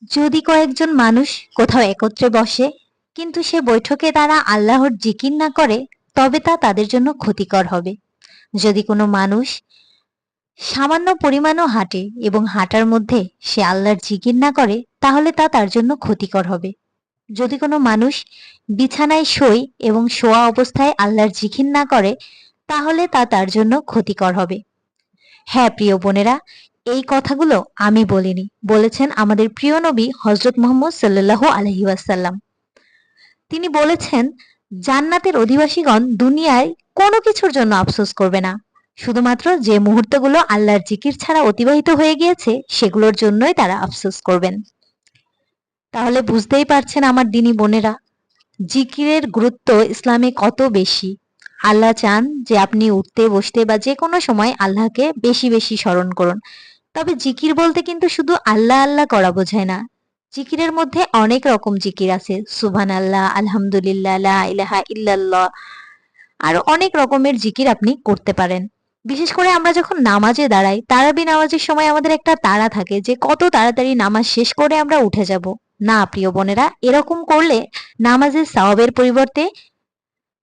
যদি কয়েকজন মানুষ কোথাও একত্রে বসে কিন্তু সে বৈঠকে তারা আল্লাহর জিকির না করে, তবে তা তাদের জন্য ক্ষতিকর হবে। যদি কোনো মানুষ সামান্য পরিমাণও হাঁটে এবং হাঁটার মধ্যে সে আল্লাহর জিকির না করে, তাহলে তা তার জন্য ক্ষতিকর হবে। যদি কোনো মানুষ বিছানায় শোয় এবং শোয়া অবস্থায় আল্লাহর জিকির না করে, তাহলে তা তার জন্য ক্ষতিকর হবে। হ্যাঁ প্রিয় বোনেরা, এই কথাগুলো আমি বলিনি, বলেছেন আমাদের প্রিয় নবী হযরত মুহাম্মদ সাল্লাল্লাহু আলাইহি ওয়াসাল্লাম। তিনি বলেছেন, জান্নাতের অধিবাসীগণ দুনিয়ায় কোনো কিছুর জন্য আফসোস করবে না, শুধুমাত্র যে মুহূর্তগুলো আল্লাহর জিকির ছাড়া অতিবাহিত হয়ে গিয়েছে সেগুলোর জন্যই তারা আফসোস করবেন। তাহলে বুঝতেই পারছেন আমার দিনী বোনেরা, জিকিরের গুরুত্ব ইসলামে কত বেশি। আল্লাহ চান যে আপনি উঠতে বসতে বা যে কোনো সময় আল্লাহকে বেশি বেশি স্মরণ করুন। তবে জিকির বলতে কিন্তু শুধু আল্লাহ আল্লাহ করা বোঝায় না। জিকিরের মধ্যে অনেক রকম জিকির আছে, সুবহানাল্লাহ, আলহামদুলিল্লাহ, লা ইলাহা ইল্লাল্লাহ, আরো অনেক রকমের জিকির আপনি করতে পারেন। বিশেষ করে আমরা যখন নামাজে দাঁড়াই, তারাবি নামাজের সময় আমাদের একটা তাড়া থাকে যে কত তাড়াতাড়ি নামাজ শেষ করে আমরা উঠে যাব। না প্রিয় বোনেরা, এরকম করলে নামাজের সওয়াবের পরিবর্তে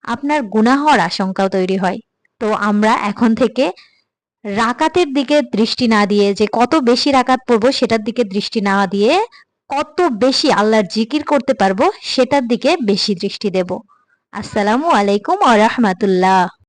আপনার গুনাহ হওয়ার আশঙ্কাও তৈরি হয়। তো আমরা এখন থেকে রাকাতের দিকে দৃষ্টি না দিয়ে, যে কত বেশি রাকাত পড়বো সেটার দিকে দৃষ্টি না দিয়ে, কত বেশি আল্লাহর জিকির করতে পারবো সেটার দিকে বেশি দৃষ্টি দেব। আসসালামু আলাইকুম ওয়া রাহমাতুল্লাহ।